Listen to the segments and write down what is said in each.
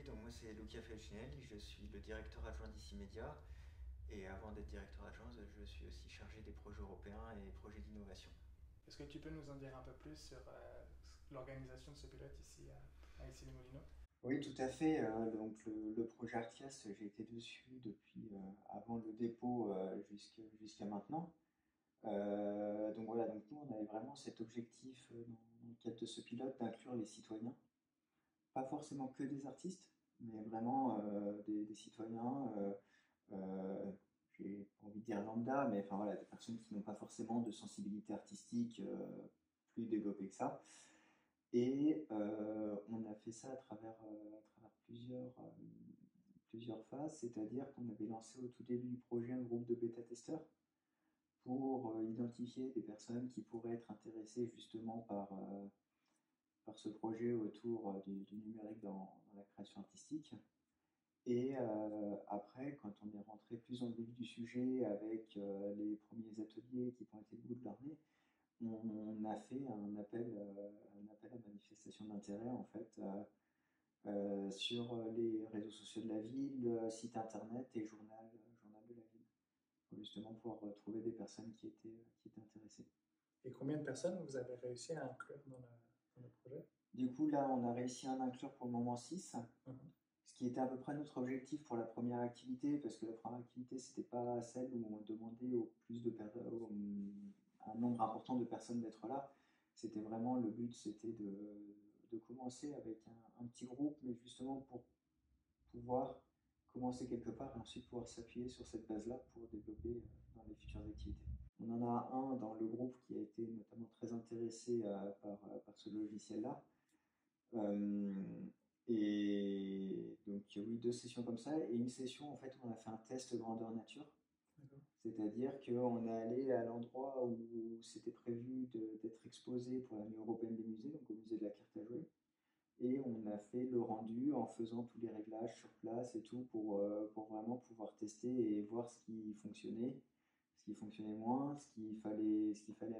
donc moi c'est Lucia Felchinelli, je suis le directeur adjoint d'ICI Media et avant d'être directeur adjoint, je suis aussi chargé des projets européens et projets d'innovation. Est-ce que tu peux nous en dire un peu plus sur l'organisation de ce pilote ici à Issy-les-Moulineaux? Oui, tout à fait. Donc le projet Artias, j'ai été dessus depuis avant le dépôt jusqu'à maintenant. Donc voilà, donc nous on avait vraiment cet objectif dans le cadre de ce pilote d'inclure les citoyens, pas forcément que des artistes, mais vraiment des citoyens. J'ai pas envie de dire lambda, mais enfin voilà, des personnes qui n'ont pas forcément de sensibilité artistique plus développée que ça. Et on a fait ça à travers plusieurs phases, c'est-à-dire qu'on avait lancé au tout début du projet un groupe de bêta-testeurs pour identifier des personnes qui pourraient être intéressées justement par ce projet autour du numérique dans la création artistique. Et après, quand on est rentré plus dans le vif du sujet avec les premiers ateliers qui pointaient le bout de leur nez, on a fait un appel à manifestation d'intérêt en fait sur les réseaux sociaux de la ville, site internet et journal de la ville, pour justement pouvoir trouver des personnes qui étaient intéressées. Et combien de personnes vous avez réussi à inclure dans le projet? Du coup, là, on a réussi à en inclure pour le moment 6. Mhm. Ce qui était à peu près notre objectif pour la première activité, parce que la première activité, c'était pas celle où on demandait au plus de un nombre important de personnes d'être là. C'était vraiment le but, c'était de commencer avec un petit groupe, mais justement pour pouvoir commencer quelque part et ensuite pouvoir s'appuyer sur cette base-là pour développer dans les futures activités. On en a un dans le groupe qui a été notamment très intéressé par ce logiciel-là. Euh, et donc, oui, deux sessions comme ça. Et une session, en fait, où on a fait un test grandeur nature. C'est-à-dire qu'on est allé à l'endroit où c'était prévu d'être exposé pour la nuit européenne des musées, donc au musée de la carte à jouer. Et on a fait le rendu en faisant tous les réglages sur place et tout pour vraiment pouvoir tester et voir ce qui fonctionnait moins, ce qu'il fallait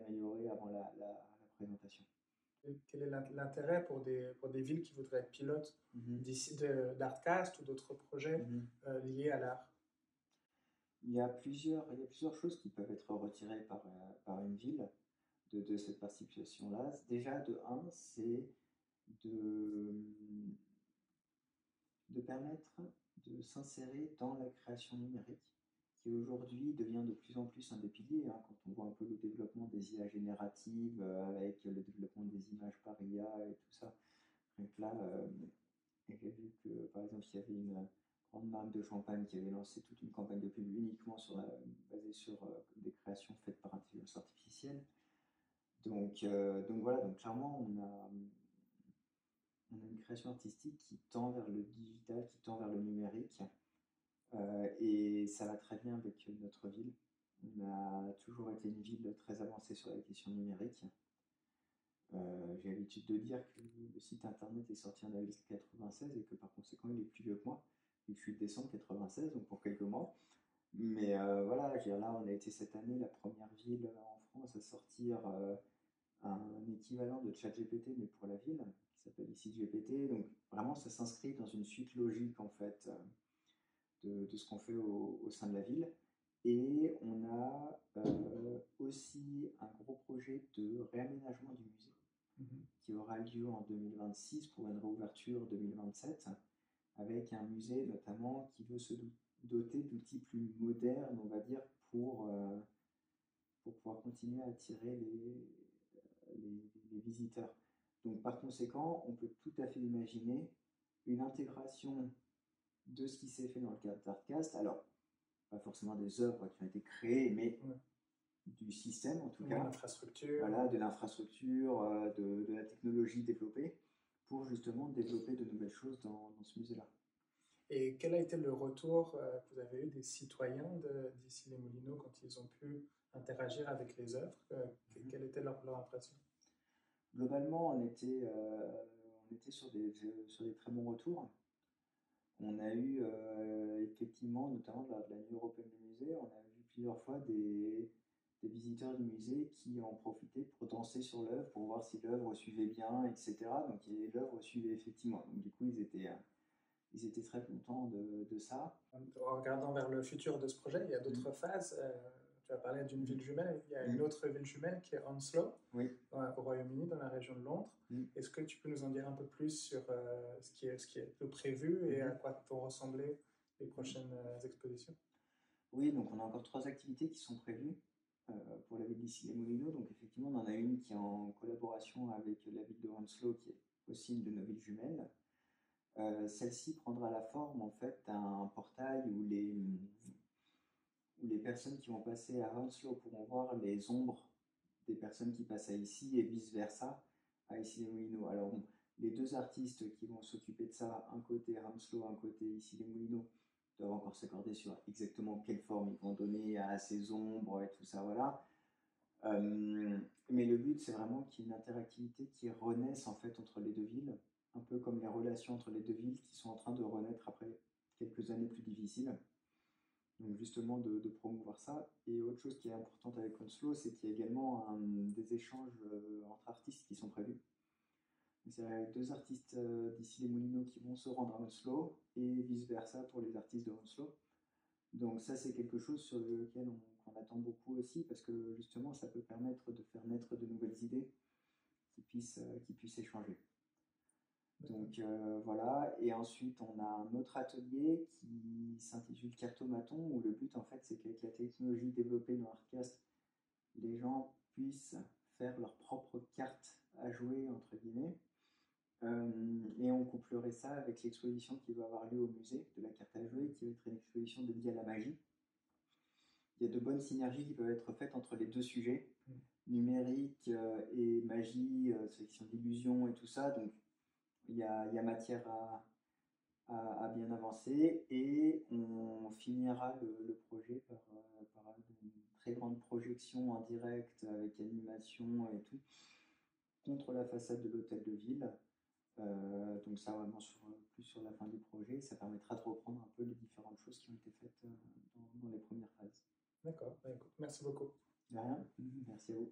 améliorer avant la présentation. Quel est l'intérêt pour des villes qui voudraient être pilotes Mhm. d'ici d'Artcast ou d'autres projets Mhm. liés à l'art? Il y a plusieurs choses qui peuvent être retirées par une ville de cette participation-là. Déjà, de un, c'est de, de permettre de s'insérer dans la création numérique, qui aujourd'hui devient de plus en plus un des piliers, hein, quand on voit un peu le développement des IA génératives, avec le développement des images par IA et tout ça. Donc là, j'ai vu que, par exemple, il y avait une grande marque de champagne qui avait lancé toute une campagne de pub uniquement basée sur des créations faites par intelligence artificielle. Donc voilà, donc clairement, on a une création artistique qui tend vers le digital, qui tend vers le numérique, et ça va très bien avec notre ville. On a toujours été une ville très avancée sur la question numérique. J'ai l'habitude de dire que le site internet est sorti en avril 96 et que par conséquent il est plus vieux que moi, vu que je suis de décembre 96, donc pour quelques mois. Mais voilà, je veux dire, là on a été cette année la première ville en France à sortir un équivalent de ChatGPT, mais pour la ville, qui s'appelle ici GPT. Donc vraiment, ça s'inscrit dans une suite logique en fait de ce qu'on fait au sein de la ville. Et on a aussi un gros projet de réaménagement du musée Mhm. qui aura lieu en 2026 pour une réouverture 2027, avec un musée notamment qui veut se doter d'outils plus modernes, on va dire, pour pouvoir continuer à attirer les visiteurs. Donc par conséquent, on peut tout à fait imaginer une intégration de ce qui s'est fait dans le cadre d'Artcast. Alors, pas forcément des œuvres qui ont été créées, mais Ouais. du système en tout Oui, cas, l'infrastructure. voilà, de l'infrastructure, de la technologie développée, pour justement développer de nouvelles choses dans ce musée-là. Et quel a été le retour que vous avez eu des citoyens d'ici les Moulineaux quand ils ont pu interagir avec les œuvres? Quelle était leur impression? Globalement, on était sur des très bons retours. On a eu effectivement, notamment de la nuit européenne du musée, on a vu plusieurs fois des visiteurs du musée qui en profitaient pour danser sur l'œuvre, pour voir si l'œuvre suivait bien, etc. Donc l'œuvre suivait effectivement. Donc du coup, ils étaient très contents de ça. En regardant vers le futur de ce projet, il y a Mm. d'autres phases. Tu as parlé d'une ville jumelle, il y a Mm. une autre ville jumelle qui est Hounslow, Oui. au Royaume-Uni, dans la région de Londres. Mm. Est-ce que tu peux nous en dire un peu plus sur ce qui est prévu et à quoi vont ressembler les prochaines expositions? Oui, donc on a encore 3 activités qui sont prévues pour la ville d'Issy-les-Moulineaux. Donc effectivement, on en a une qui est en collaboration avec la ville de Hounslow, qui est aussi une de nos villes jumelles. Celle-ci prendra la forme en fait d'un portail où les personnes qui vont passer à Hounslow pourront voir les ombres des personnes qui passent à ici et vice-versa à Issy-les-Moulineaux. Alors bon, les 2 artistes qui vont s'occuper de ça, un côté Hounslow, un côté Issy-les-Moulineaux, doivent encore s'accorder sur exactement quelle forme ils vont donner à ces ombres et tout ça, voilà. Mais le but, c'est vraiment qu'il y ait une interactivité qui renaisse en fait entre les deux villes, un peu comme les relations entre les deux villes qui sont en train de renaître après quelques années plus difficiles. Donc justement de promouvoir ça. Et autre chose qui est importante avec Onslow, c'est qu'il y a également des échanges entre artistes qui sont prévus. C'est 2 artistes d'ici les Moulineaux qui vont se rendre à Onslow et vice-versa pour les artistes de Onslow. Donc ça, c'est quelque chose sur lequel on attend beaucoup aussi parce que justement, ça peut permettre de faire naître de nouvelles idées qui puissent échanger. Donc voilà, et ensuite on a un autre atelier qui s'intitule Cartomaton où le but en fait c'est qu'avec la technologie développée dans Artcast, les gens puissent faire leur propre carte à jouer entre guillemets. Et on couplerait ça avec l'exposition qui va avoir lieu au musée de la carte à jouer, qui va être une exposition dédiée à la magie. Il y a de bonnes synergies qui peuvent être faites entre les deux sujets, numérique et magie, sélection d'illusions et tout ça. Donc il y a matière à bien avancer et on finira le projet par une très grande projection en direct avec animation et tout contre la façade de l'hôtel de ville. Donc ça vraiment plus sur la fin du projet, ça permettra de reprendre un peu les différentes choses qui ont été faites dans les premières phases. D'accord, écoute, merci beaucoup. De rien, merci à vous.